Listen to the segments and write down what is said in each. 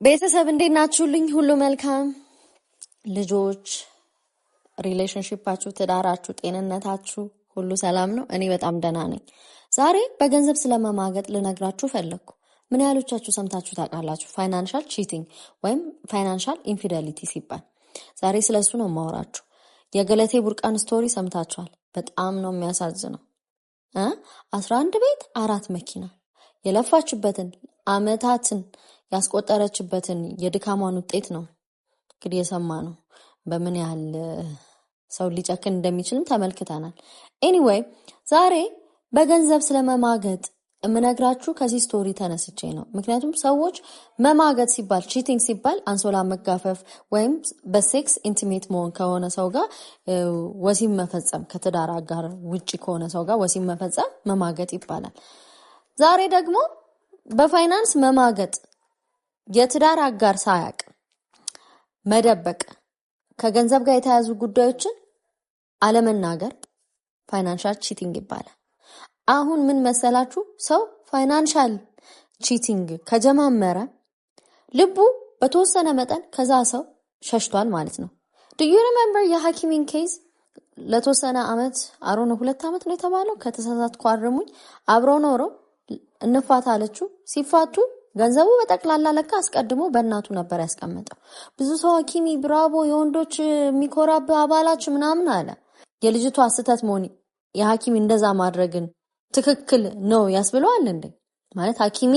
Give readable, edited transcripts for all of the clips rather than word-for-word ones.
ቤተሰብ እንዴት ናችሁልኝ? ሁሉ መልካም? ልጆች፣ ሪሌሽንሺፓችሁ፣ ትዳራችሁ፣ ጤንነታችሁ ሁሉ ሰላም ነው? እኔ በጣም ደህና ነኝ። ዛሬ በገንዘብ ስለመማገጥ ልነግራችሁ ፈለግኩ። ምን ያህሎቻችሁ ሰምታችሁ ታውቃላችሁ? ፋይናንሻል ቺቲንግ ወይም ፋይናንሻል ኢንፊደሊቲ ሲባል ዛሬ ስለሱ ነው የማወራችሁ። የገለቴ ቡርቃን ስቶሪ ሰምታችኋል። በጣም ነው የሚያሳዝነው። 11 ቤት 4 መኪና የለፋችበትን አመታትን ያስቆጠረችበትን የድካሟን ውጤት ነው እንግዲህ የሰማ ነው። በምን ያህል ሰው ሊጨክን እንደሚችልም ተመልክተናል። ኤኒዌይ ዛሬ በገንዘብ ስለመማገጥ የምነግራችሁ ከዚህ ስቶሪ ተነስቼ ነው። ምክንያቱም ሰዎች መማገጥ ሲባል ቺቲንግ ሲባል አንሶላ መጋፈፍ ወይም በሴክስ ኢንቲሜት መሆን ከሆነ ሰው ጋር ወሲብ መፈጸም፣ ከትዳር አጋር ውጪ ከሆነ ሰው ጋር ወሲብ መፈጸም መማገጥ ይባላል። ዛሬ ደግሞ በፋይናንስ መማገጥ የትዳር አጋር ሳያቅ መደበቅ፣ ከገንዘብ ጋር የተያዙ ጉዳዮችን አለመናገር ፋይናንሻል ቺቲንግ ይባላል። አሁን ምን መሰላችሁ? ሰው ፋይናንሻል ቺቲንግ ከጀማመረ ልቡ በተወሰነ መጠን ከዛ ሰው ሸሽቷል ማለት ነው። Do you remember የሐኪሚን ኬዝ? ለተወሰነ አመት 2 አመት ነው የተባለው፣ ከተሳሳትኩ አርሙኝ። አብረው ኖረው እንፋታ አለችው። ሲፋቱ ገንዘቡ በጠቅላላ ለካ አስቀድሞ በእናቱ ነበር ያስቀመጠው። ብዙ ሰው ሐኪሚ ብራቮ የወንዶች የሚኮራብ አባላች ምናምን አለ። የልጅቷ ስህተት መሆን የሐኪሚ እንደዛ ማድረግን ትክክል ነው ያስብለዋል እንዴ? ማለት ሐኪሚ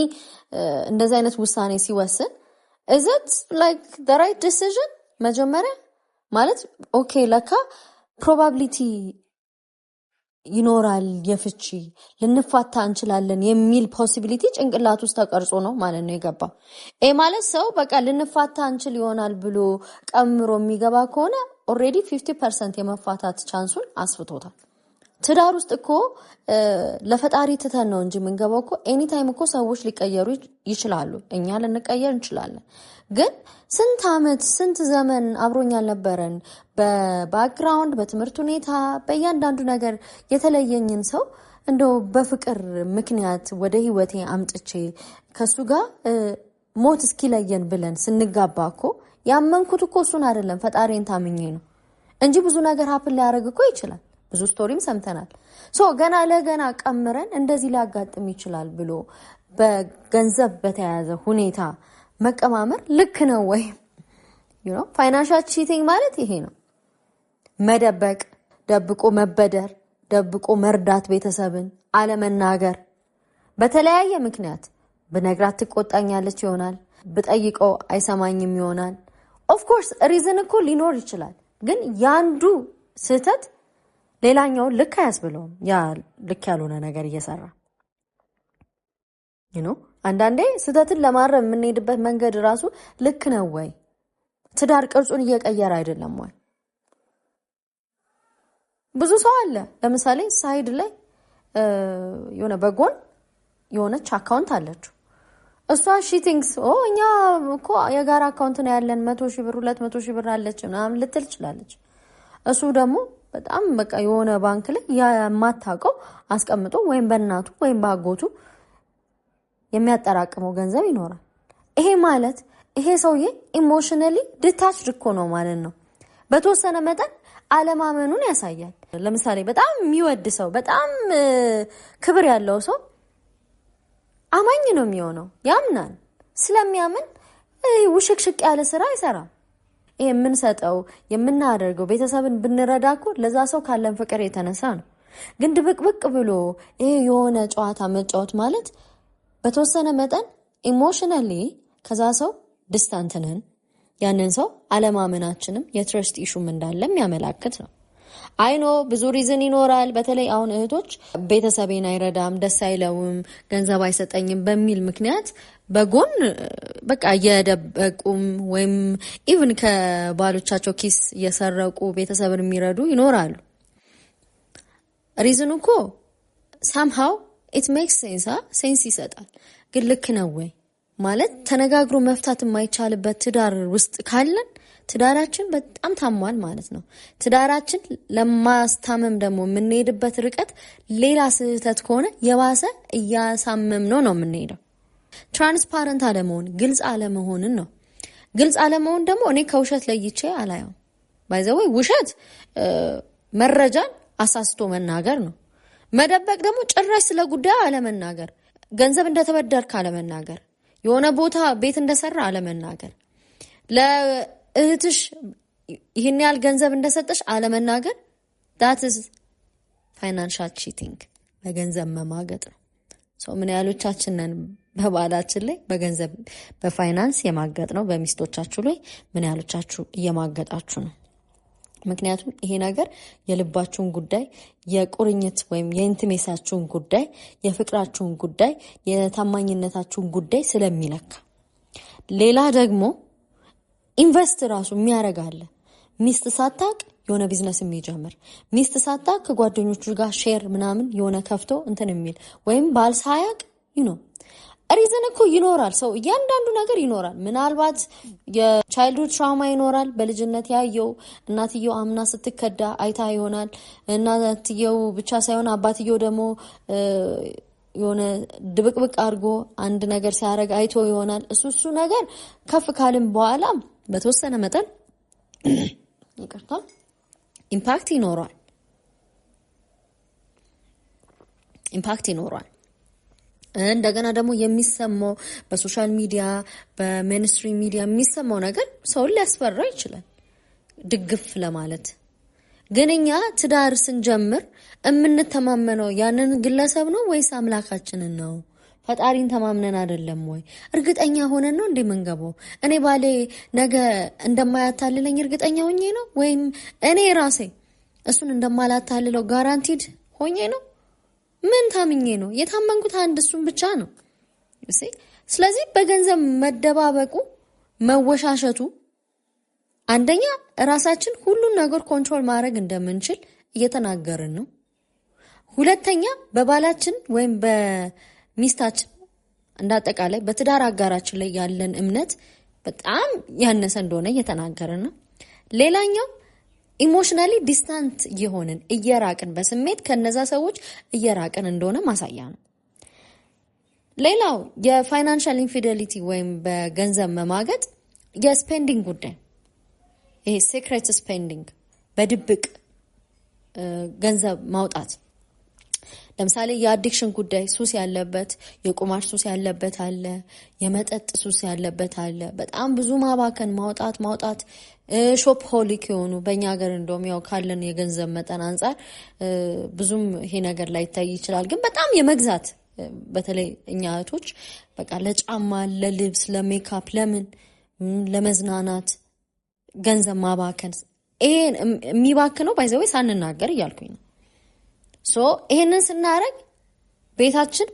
እንደዛ አይነት ውሳኔ ሲወስን is it like the right decision? መጀመሪያ ማለት ኦኬ ለካ ፕሮባቢሊቲ ይኖራል የፍቺ ልንፋታ እንችላለን የሚል ፖሲቢሊቲ ጭንቅላት ውስጥ ተቀርጾ ነው ማለት ነው የገባው። ማለት ሰው በቃ ልንፋታ እንችል ይሆናል ብሎ ቀምሮ የሚገባ ከሆነ ኦሬዲ 50% የመፋታት ቻንሱን አስፍቶታል። ትዳር ውስጥ እኮ ለፈጣሪ ትተን ነው እንጂ የምንገባው እኮ ኤኒ ታይም እኮ ሰዎች ሊቀየሩ ይችላሉ። እኛ ልንቀየር እንችላለን። ግን ስንት አመት ስንት ዘመን አብሮኝ ያልነበረን በባክግራውንድ በትምህርት ሁኔታ በእያንዳንዱ ነገር የተለየኝን ሰው እንደው በፍቅር ምክንያት ወደ ህይወቴ አምጥቼ ከሱ ጋር ሞት እስኪለየን ብለን ስንጋባ እኮ ያመንኩት እኮ እሱን አይደለም ፈጣሪን ታምኜ ነው እንጂ ብዙ ነገር ሀፕን ሊያደርግ እኮ ይችላል። ብዙ ስቶሪም ሰምተናል። ገና ለገና ቀምረን እንደዚህ ሊያጋጥም ይችላል ብሎ በገንዘብ በተያያዘ ሁኔታ መቀማመር ልክ ነው ወይ? ፋይናንሻል ቺቲንግ ማለት ይሄ ነው። መደበቅ፣ ደብቆ መበደር፣ ደብቆ መርዳት፣ ቤተሰብን አለመናገር። በተለያየ ምክንያት ብነግራት ትቆጣኛለች ይሆናል፣ ብጠይቀው አይሰማኝም ይሆናል። ኦፍ ኮርስ ሪዝን እኮ ሊኖር ይችላል። ግን ያንዱ ስህተት ሌላኛው ልክ አያስብለውም። ያ ልክ ያልሆነ ነገር እየሰራ አንዳንዴ ስህተትን ለማረም የምንሄድበት መንገድ ራሱ ልክ ነው ወይ? ትዳር ቅርጹን እየቀየረ አይደለም ወይ? ብዙ ሰው አለ ለምሳሌ ሳይድ ላይ የሆነ በጎን የሆነች አካውንት አለችው። እሷ ሺቲንግስ እኛ እኮ የጋራ አካውንት ነው ያለን 100,000 ብር 200,000 ብር አለች ምናምን ልትል ትችላለች። እሱ ደግሞ በጣም በቃ የሆነ ባንክ ላይ የማታውቀው አስቀምጦ ወይም በእናቱ ወይም በአጎቱ የሚያጠራቅመው ገንዘብ ይኖራል። ይሄ ማለት ይሄ ሰውዬ ኢሞሽናሊ ዲታችድ እኮ ነው ማለት ነው። በተወሰነ መጠን አለማመኑን ያሳያል። ለምሳሌ በጣም የሚወድ ሰው፣ በጣም ክብር ያለው ሰው አማኝ ነው የሚሆነው። ያምናል። ስለሚያምን ውሽክሽቅ ያለ ስራ አይሰራም። ይሄ የምንሰጠው የምናደርገው ቤተሰብን ብንረዳ እኮ ለዛ ሰው ካለን ፍቅር የተነሳ ነው። ግን ድብቅብቅ ብሎ ይሄ የሆነ ጨዋታ መጫወት ማለት በተወሰነ መጠን ኢሞሽናሊ ከዛ ሰው ዲስታንት ነን። ያንን ሰው አለማመናችንም የትረስት ኢሹም እንዳለም ያመላክት ነው። አይኖ ብዙ ሪዝን ይኖራል። በተለይ አሁን እህቶች ቤተሰቤን አይረዳም፣ ደስ አይለውም፣ ገንዘብ አይሰጠኝም በሚል ምክንያት በጎን በቃ እየደበቁም ወይም ኢቭን ከባሎቻቸው ኪስ እየሰረቁ ቤተሰብን የሚረዱ ይኖራሉ። ሪዝኑ እኮ somehow it makes sense ይሰጣል። ግን ልክ ነው ወይ ማለት ተነጋግሮ መፍታት የማይቻልበት ትዳር ውስጥ ካለን ትዳራችን በጣም ታሟል ማለት ነው። ትዳራችን ለማስታመም ደግሞ የምንሄድበት ርቀት ሌላ ስህተት ከሆነ የባሰ እያሳመም ነው የምንሄደው። ትራንስፓረንት አለመሆን ግልጽ አለመሆንን ነው። ግልጽ አለመሆን ደግሞ እኔ ከውሸት ለይቼ አላየው። ባይ ዘ ወይ ውሸት መረጃን አሳስቶ መናገር ነው። መደበቅ ደግሞ ጭራሽ ስለ ጉዳዩ አለመናገር፣ ገንዘብ እንደተበደርክ አለመናገር፣ የሆነ ቦታ ቤት እንደሰራ አለመናገር፣ ለእህትሽ ይህን ያህል ገንዘብ እንደሰጠሽ አለመናገር that is financial cheating በገንዘብ መማገጥ ነው። ሰው ምን ያህሎቻችን ነን በባላችን ላይ በገንዘብ በፋይናንስ የማገጥ ነው? በሚስቶቻችሁ ላይ ምን ያህሎቻችሁ እየማገጣችሁ ነው? ምክንያቱም ይሄ ነገር የልባችሁን ጉዳይ፣ የቁርኝት ወይም የኢንቲሜሲያችሁን ጉዳይ፣ የፍቅራችሁን ጉዳይ፣ የታማኝነታችሁን ጉዳይ ስለሚለካ። ሌላ ደግሞ ኢንቨስት ራሱ የሚያረጋለ ሚስት ሳታቅ የሆነ ቢዝነስ የሚጀምር ሚስት ሳታቅ ከጓደኞቹ ጋር ሼር ምናምን የሆነ ከፍቶ እንትን የሚል ወይም ባል ሳያቅ ሪዝን እኮ ይኖራል። ሰው እያንዳንዱ ነገር ይኖራል። ምናልባት የቻይልድሁድ ትራውማ ይኖራል። በልጅነት ያየው እናትየው አምና ስትከዳ አይታ ይሆናል። እናትየው ብቻ ሳይሆን አባትየው ደግሞ የሆነ ድብቅብቅ አድርጎ አንድ ነገር ሲያደርግ አይቶ ይሆናል። እሱ ነገር ከፍ ካልን በኋላ በተወሰነ መጠን ይቅርታ ኢምፓክት ይኖራል። እንደገና ደግሞ የሚሰማው በሶሻል ሚዲያ በሜንስትሪም ሚዲያ የሚሰማው ነገር ሰውን ሊያስፈራ ይችላል ድግፍ ለማለት። ግን እኛ ትዳር ስንጀምር የምንተማመነው ያንን ግለሰብ ነው ወይስ አምላካችንን ነው? ፈጣሪን ተማምነን አይደለም ወይ? እርግጠኛ ሆነን ነው እንደምንገባው? እኔ ባሌ ነገ እንደማያታልለኝ እርግጠኛ ሆኜ ነው ወይም እኔ ራሴ እሱን እንደማላታልለው ጋራንቲድ ሆኜ ነው? ምን ታምኜ ነው? የታመንኩት አንድ እሱን ብቻ ነው። ስለዚህ በገንዘብ መደባበቁ መወሻሸቱ አንደኛ ራሳችን ሁሉን ነገር ኮንትሮል ማድረግ እንደምንችል እየተናገርን ነው። ሁለተኛ በባላችን ወይም በሚስታችን እንዳጠቃላይ በትዳር አጋራችን ላይ ያለን እምነት በጣም ያነሰ እንደሆነ እየተናገርን ነው። ሌላኛው ኢሞሽናሊ ዲስታንት የሆንን እየራቅን በስሜት ከነዛ ሰዎች እየራቅን እንደሆነ ማሳያ ነው። ሌላው የፋይናንሻል ኢንፊዴሊቲ ወይም በገንዘብ መማገጥ የስፔንዲንግ ጉዳይ፣ ይሄ ሴክሬት ስፔንዲንግ በድብቅ ገንዘብ ማውጣት። ለምሳሌ የአዲክሽን ጉዳይ ሱስ ያለበት፣ የቁማር ሱስ ያለበት አለ፣ የመጠጥ ሱስ ያለበት አለ። በጣም ብዙ ማባከን ማውጣት ሾፕ ሆሊክ የሆኑ በእኛ ሀገር እንደውም ያው ካለን የገንዘብ መጠን አንጻር ብዙም ይሄ ነገር ላይ ይታይ ይችላል። ግን በጣም የመግዛት በተለይ እኛ እህቶች በቃ ለጫማ፣ ለልብስ፣ ለሜካፕ፣ ለመዝናናት ገንዘብ ማባከን። ይሄን የሚባክነው ባይዘው ሳንናገር እያልኩኝ ነው። ይሄንን ስናረግ ቤታችን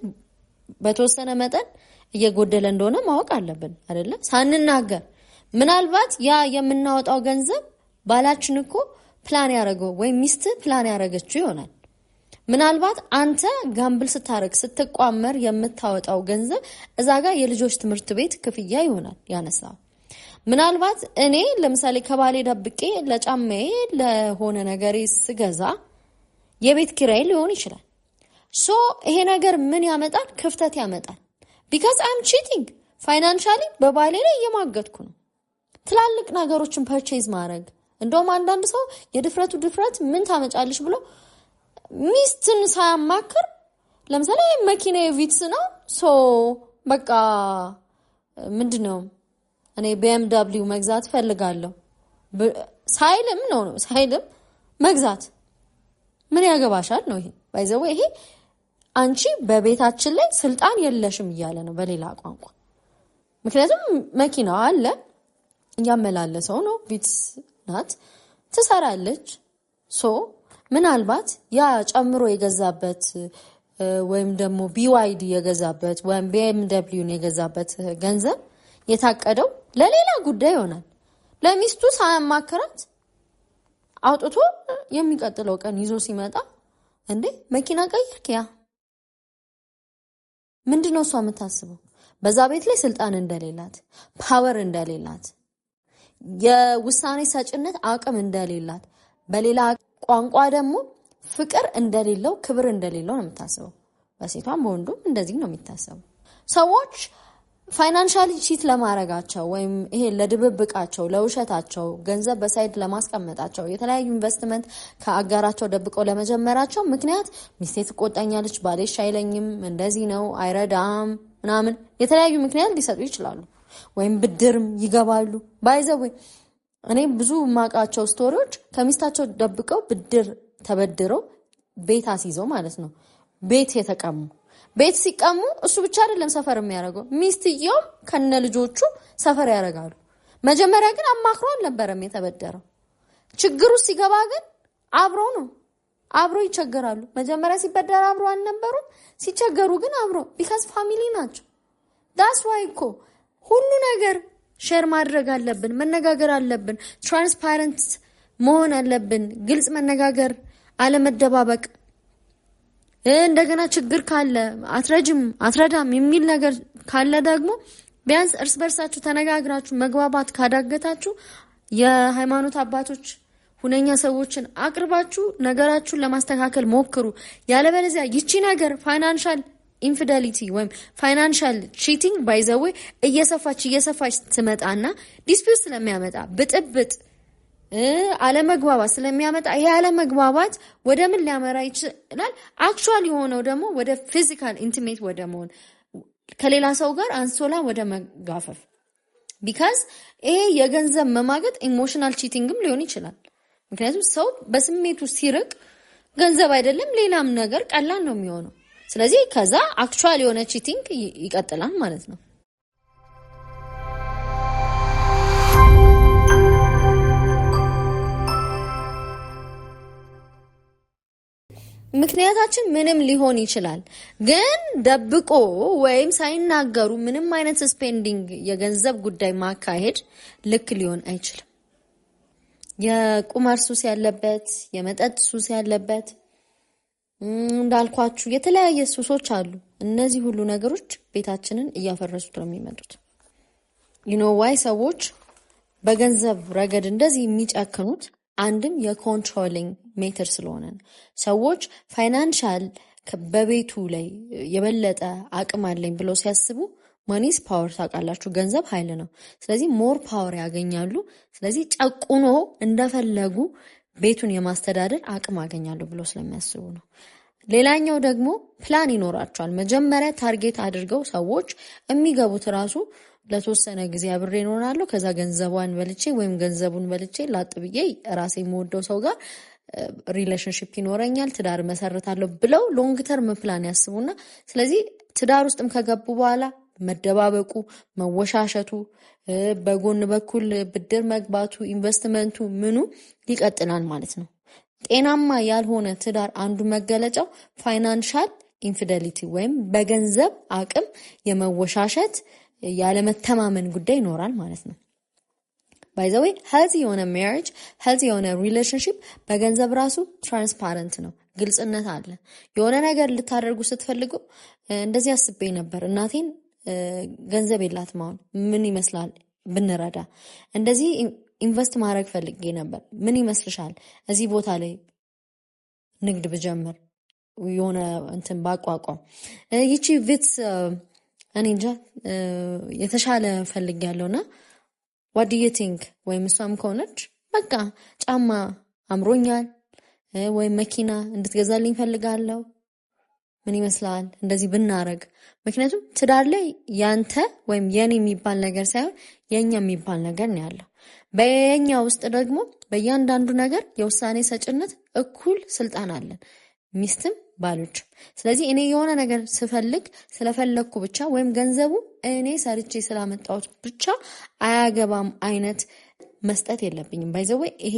በተወሰነ መጠን እየጎደለ እንደሆነ ማወቅ አለብን አይደለ? ሳንናገር ምናልባት ያ የምናወጣው ገንዘብ ባላችን እኮ ፕላን ያደረገው ወይም ሚስት ፕላን ያደረገችው ይሆናል። ምናልባት አንተ ጋምብል ስታረግ ስትቋመር የምታወጣው ገንዘብ እዛ ጋር የልጆች ትምህርት ቤት ክፍያ ይሆናል ያነሳው። ምናልባት እኔ ለምሳሌ ከባሌ ደብቄ ለጫማዬ ለሆነ ነገር ስገዛ የቤት ኪራይ ሊሆን ይችላል። ይሄ ነገር ምን ያመጣል? ክፍተት ያመጣል። because I'm cheating ፋይናንሻሊ በባሌ ላይ እየማገጥኩ ነው። ትላልቅ ነገሮችን ፐርቼዝ ማድረግ እንደውም አንዳንድ ሰው ድፍረት ምን ታመጫለሽ ብሎ ሚስትን ሳያማክር ለምሳሌ መኪና የቪትስ ነው በቃ ምንድነው እኔ BMW መግዛት ፈልጋለሁ ሳይልም መግዛት ምን ያገባሻል ነው ይሄ። ባይዘው ይሄ አንቺ በቤታችን ላይ ስልጣን የለሽም እያለ ነው በሌላ ቋንቋ። ምክንያቱም መኪናው አለ ያመላለሰው ነው፣ ቪትስ ናት፣ ትሰራለች። ምናልባት ያ ጨምሮ የገዛበት ወይም ደግሞ BYD የገዛበት ወይም BMW የገዛበት ገንዘብ የታቀደው ለሌላ ጉዳይ ይሆናል። ለሚስቱ ሳያማክራት አውጥቶ የሚቀጥለው ቀን ይዞ ሲመጣ እንዴ መኪና ቀይርክ፣ ያ ምንድነው እሷ የምታስበው? በዛ ቤት ላይ ስልጣን እንደሌላት፣ ፓወር እንደሌላት፣ የውሳኔ ሰጭነት አቅም እንደሌላት፣ በሌላ ቋንቋ ደግሞ ፍቅር እንደሌለው፣ ክብር እንደሌለው ነው የምታስበው። በሴቷም በወንዱም እንደዚህ ነው የሚታሰበው። ሰዎች ፋይናንሻሊ ቺት ለማረጋቸው ወይም ይሄ ለድብብቃቸው ለውሸታቸው ገንዘብ በሳይድ ለማስቀመጣቸው የተለያዩ ኢንቨስትመንት ከአጋራቸው ደብቀው ለመጀመራቸው ምክንያት ሚስቴ ትቆጣኛለች፣ ባሌሽ አይለኝም፣ እንደዚህ ነው አይረዳም ምናምን የተለያዩ ምክንያት ሊሰጡ ይችላሉ። ወይም ብድርም ይገባሉ። ባይዘው እኔ ብዙ ማቃቸው ስቶሪዎች ከሚስታቸው ደብቀው ብድር ተበድረው ቤት አስይዘው ማለት ነው ቤት የተቀሙ ቤት ሲቀሙ እሱ ብቻ አይደለም ሰፈር የሚያደርገው ሚስትየው ከነ ልጆቹ ሰፈር ያደርጋሉ። መጀመሪያ ግን አማክሮ አልነበረም የተበደረው። ችግሩ ሲገባ ግን አብሮ ይቸገራሉ። መጀመሪያ ሲበደር አብሮ አልነበሩም፣ ሲቸገሩ ግን አብሮ ቢካዝ ፋሚሊ ናቸው። ዳስ ዋይ እኮ ሁሉ ነገር ሼር ማድረግ አለብን፣ መነጋገር አለብን፣ ትራንስፓረንት መሆን አለብን፣ ግልጽ መነጋገር፣ አለመደባበቅ። እንደገና ችግር ካለ አትረዳም የሚል ነገር ካለ ደግሞ ቢያንስ እርስ በርሳችሁ ተነጋግራችሁ መግባባት ካዳገታችሁ የሃይማኖት አባቶች ሁነኛ ሰዎችን አቅርባችሁ ነገራችሁን ለማስተካከል ሞክሩ። ያለበለዚያ ይቺ ነገር ፋይናንሻል ኢንፊደሊቲ ወይም ፋይናንሻል ቺቲንግ ባይ ዘ ዌይ እየሰፋች ትመጣና ዲስፒዩት ስለሚያመጣ ብጥብጥ አለመግባባት ስለሚያመጣ ይሄ አለመግባባት ወደ ምን ሊያመራ ይችላል? አክቹዋሊ የሆነው ደግሞ ወደ ፊዚካል ኢንቲሜት ወደ መሆን ከሌላ ሰው ጋር አንሶላ ወደ መጋፈፍ። ቢካዝ ይሄ የገንዘብ መማገጥ ኢሞሽናል ቺቲንግም ሊሆን ይችላል። ምክንያቱም ሰው በስሜቱ ሲርቅ ገንዘብ አይደለም ሌላም ነገር ቀላል ነው የሚሆነው። ስለዚህ ከዛ አክቹዋሊ የሆነ ቺቲንግ ይቀጥላል ማለት ነው። ምክንያታችን ምንም ሊሆን ይችላል፣ ግን ደብቆ ወይም ሳይናገሩ ምንም አይነት ስፔንዲንግ የገንዘብ ጉዳይ ማካሄድ ልክ ሊሆን አይችልም። የቁማር ሱስ ያለበት፣ የመጠጥ ሱስ ያለበት፣ እንዳልኳችሁ የተለያየ ሱሶች አሉ። እነዚህ ሁሉ ነገሮች ቤታችንን እያፈረሱት ነው የሚመጡት። ዋይ ሰዎች በገንዘብ ረገድ እንደዚህ የሚጨክኑት አንድም የኮንትሮሊንግ ሜተር ስለሆነ ነው። ሰዎች ፋይናንሻል በቤቱ ላይ የበለጠ አቅም አለኝ ብለው ሲያስቡ ማኒስ ፓወር ታውቃላችሁ፣ ገንዘብ ኃይል ነው። ስለዚህ ሞር ፓወር ያገኛሉ። ስለዚህ ጨቁኖ እንደፈለጉ ቤቱን የማስተዳደር አቅም አገኛለሁ ብለው ስለሚያስቡ ነው። ሌላኛው ደግሞ ፕላን ይኖራቸዋል። መጀመሪያ ታርጌት አድርገው ሰዎች የሚገቡት ራሱ ለተወሰነ ጊዜ አብሬ እኖራለሁ፣ ከዛ ገንዘቧን በልቼ ወይም ገንዘቡን በልቼ ላጥ ብዬ ራሴ የምወደው ሰው ጋር ሪሌሽንሽፕ ይኖረኛል፣ ትዳር መሰረታለሁ ብለው ሎንግ ተርም ፕላን ያስቡና ስለዚህ ትዳር ውስጥም ከገቡ በኋላ መደባበቁ፣ መወሻሸቱ፣ በጎን በኩል ብድር መግባቱ፣ ኢንቨስትመንቱ ምኑ ይቀጥላል ማለት ነው። ጤናማ ያልሆነ ትዳር አንዱ መገለጫው ፋይናንሻል ኢንፊደሊቲ ወይም በገንዘብ አቅም የመወሻሸት ያለመተማመን ጉዳይ ይኖራል ማለት ነው። ባይ ዘ ዌይ ሄልዚ የሆነ ሜሪጅ ሄልዚ የሆነ ሪሌሽንሺፕ በገንዘብ ራሱ ትራንስፓረንት ነው፣ ግልጽነት አለ። የሆነ ነገር ልታደርጉ ስትፈልጉ እንደዚህ አስቤ ነበር፣ እናቴን ገንዘብ የላትም አሁን ምን ይመስላል ብንረዳ፣ እንደዚህ ኢንቨስት ማድረግ ፈልጌ ነበር ምን ይመስልሻል፣ እዚህ ቦታ ላይ ንግድ ብጀምር የሆነ እንትን ባቋቋም፣ ይቺ ቪትስ እኔ እንጃ የተሻለ ፈልጊያለሁና what do you think ወይም እሷም ከሆነች በቃ ጫማ አምሮኛል ወይም መኪና እንድትገዛልኝ ፈልጋለሁ ምን ይመስላል እንደዚህ ብናረግ። ምክንያቱም ትዳር ላይ ያንተ ወይም የኔ የሚባል ነገር ሳይሆን የኛ የሚባል ነገር ነው ያለው። በየኛ ውስጥ ደግሞ በእያንዳንዱ ነገር የውሳኔ ሰጭነት እኩል ስልጣን አለን፣ ሚስትም ባሎችም። ስለዚህ እኔ የሆነ ነገር ስፈልግ ስለፈለግኩ ብቻ ወይም ገንዘቡ እኔ ሰርቼ ስላመጣሁት ብቻ አያገባም አይነት መስጠት የለብኝም። ባይዘው ይሄ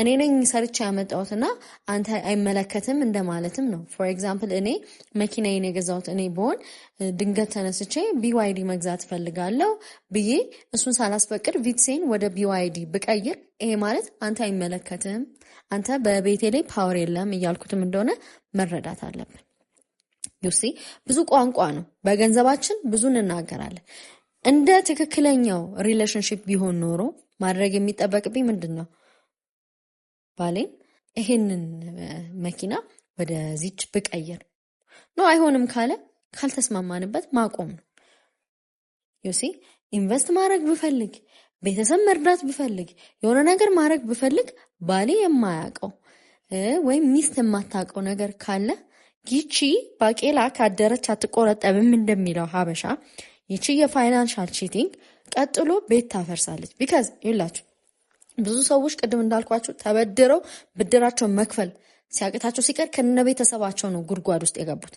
እኔ ነኝ ሰርቼ ያመጣሁትና አንተ አይመለከትም እንደማለትም ነው። ፎር ኤግዛምፕል እኔ መኪናዬን የገዛሁት እኔ ብሆን ድንገት ተነስቼ ቢዋይዲ መግዛት ፈልጋለሁ ብዬ እሱን ሳላስፈቅድ ቪትሴን ወደ ቢዋይዲ ብቀይር ይሄ ማለት አንተ አይመለከትም፣ አንተ በቤቴ ላይ ፓወር የለም እያልኩትም እንደሆነ መረዳት አለብን። ዩሲ ብዙ ቋንቋ ነው። በገንዘባችን ብዙ እንናገራለን። እንደ ትክክለኛው ሪሌሽንሺፕ ቢሆን ኖሮ ማድረግ የሚጠበቅብኝ ምንድን ነው? ባሌን ይሄንን መኪና ወደዚች ብቀይር ነው። አይሆንም ካለ ካልተስማማንበት ማቆም ነው። ዩሲ ኢንቨስት ማድረግ ብፈልግ ቤተሰብ መርዳት ብፈልግ የሆነ ነገር ማድረግ ብፈልግ ባሌ የማያውቀው ወይም ሚስት የማታውቀው ነገር ካለ ይቺ ባቄላ ካደረች አትቆረጠብም እንደሚለው ሀበሻ ይቺ የፋይናንሻል ቺቲንግ ቀጥሎ ቤት ታፈርሳለች። ቢካዝ ይላችሁ ብዙ ሰዎች ቅድም እንዳልኳችሁ ተበድረው ብድራቸውን መክፈል ሲያቅታቸው ሲቀር ከነ ቤተሰባቸው ነው ጉድጓድ ውስጥ የገቡት።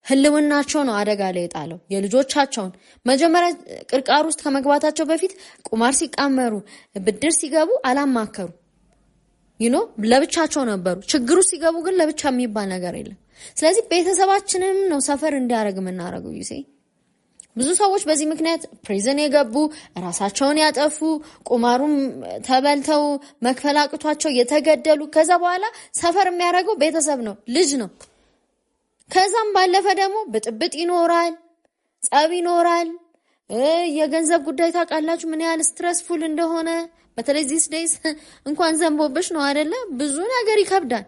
ህልውናቸው ነው አደጋ ላይ የጣለው። የልጆቻቸውን መጀመሪያ ቅርቃር ውስጥ ከመግባታቸው በፊት ቁማር ሲቃመሩ ብድር ሲገቡ አላማከሩ ለብቻቸው ነበሩ። ችግሩ ሲገቡ ግን ለብቻ የሚባል ነገር የለም። ስለዚህ ቤተሰባችንም ነው ሰፈር እንዲያደርግ የምናደርገው። ብዙ ሰዎች በዚህ ምክንያት ፕሪዝን የገቡ ራሳቸውን ያጠፉ ቁማሩም ተበልተው መክፈል አቅቷቸው የተገደሉ ከዛ በኋላ ሰፈር የሚያደርገው ቤተሰብ ነው፣ ልጅ ነው። ከዛም ባለፈ ደግሞ ብጥብጥ ይኖራል፣ ጸብ ይኖራል። የገንዘብ ጉዳይ ታውቃላችሁ ምን ያህል ስትረስፉል እንደሆነ። በተለይ ዚስ ዴይስ እንኳን ዘንቦብሽ ነው አይደለ ብዙ ነገር ይከብዳል።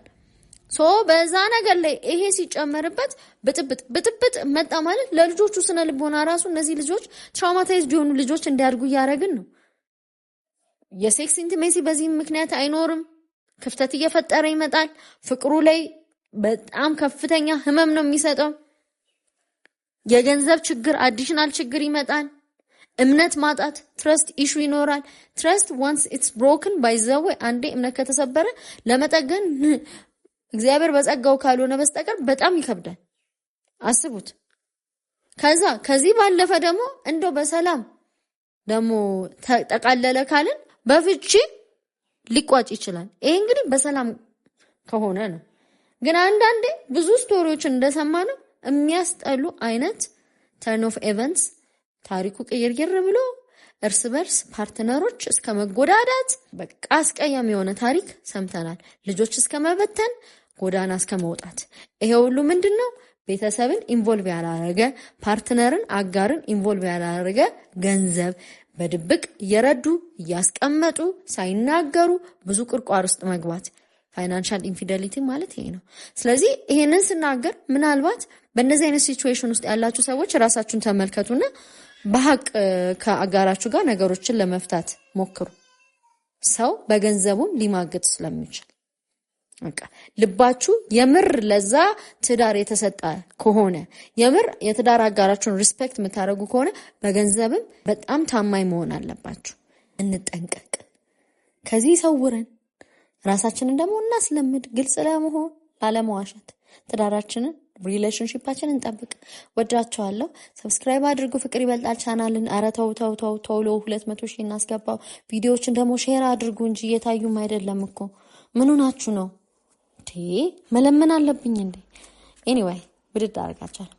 በዛ ነገር ላይ ይሄ ሲጨመርበት ብጥብጥ መጣ ማለት ለልጆቹ ስነ ልቦና ራሱ እነዚህ ልጆች ትራውማታይዝድ የሆኑ ልጆች እንዲያድጉ እያደረግን ነው። የሴክስ ኢንቲሜሲ በዚህ ምክንያት አይኖርም፣ ክፍተት እየፈጠረ ይመጣል። ፍቅሩ ላይ በጣም ከፍተኛ ህመም ነው የሚሰጠው። የገንዘብ ችግር አዲሽናል ችግር ይመጣል። እምነት ማጣት ትረስት ኢሹ ይኖራል። ትረስት once it's broken by the way አንዴ እምነት ከተሰበረ ለመጠገን እግዚአብሔር በጸጋው ካልሆነ በስተቀር በጣም ይከብዳል። አስቡት። ከዚህ ባለፈ ደግሞ እንደው በሰላም ደግሞ ተጠቃለለ ካልን በፍቺ ሊቋጭ ይችላል። ይሄ እንግዲህ በሰላም ከሆነ ነው። ግን አንዳንዴ ብዙ ስቶሪዎችን እንደሰማነው የሚያስጠሉ አይነት ተርን ኦፍ ኤቨንትስ ታሪኩ ቅይርይር ብሎ እርስ በርስ ፓርትነሮች እስከ መጎዳዳት በቃ አስቀያሚ የሆነ ታሪክ ሰምተናል። ልጆች እስከ መበተን ጎዳና እስከ መውጣት። ይሄ ሁሉ ምንድነው? ቤተሰብን ኢንቮልቭ ያላረገ ፓርትነርን አጋርን ኢንቮልቭ ያላረገ ገንዘብ በድብቅ እየረዱ እያስቀመጡ ሳይናገሩ ብዙ ቁርቋር ውስጥ መግባት ፋይናንሻል ኢንፊደሊቲ ማለት ይሄ ነው። ስለዚህ ይሄንን ስናገር ምናልባት በእነዚህ አይነት ሲቹዌሽን ውስጥ ያላችሁ ሰዎች ራሳችሁን ተመልከቱና በሐቅ ከአጋራችሁ ጋር ነገሮችን ለመፍታት ሞክሩ። ሰው በገንዘቡም ሊማግጥ ስለሚችል በቃ ልባችሁ የምር ለዛ ትዳር የተሰጠ ከሆነ የምር የትዳር አጋራችሁን ሪስፔክት የምታደርጉ ከሆነ በገንዘብም በጣም ታማኝ መሆን አለባችሁ። እንጠንቀቅ። ከዚህ ሰውረን ራሳችንን ደግሞ እናስለምድ። ግልጽ ለመሆን ላለመዋሸት ትዳራችንን ሪሌሽንሺፓችንን እንጠብቅ። ወዳችኋለሁ። ሰብስክራይብ አድርጉ። ፍቅር ይበልጣል ቻናልን። ኧረ ተው ቶሎ 200,000 እናስገባው። ቪዲዮዎችን ደግሞ ሼር አድርጉ እንጂ እየታዩም አይደለም እኮ ምን ሆናችሁ ነው? መለመን አለብኝ እንዴ? ኤኒዌይ ብድድ አድርጋችኋል።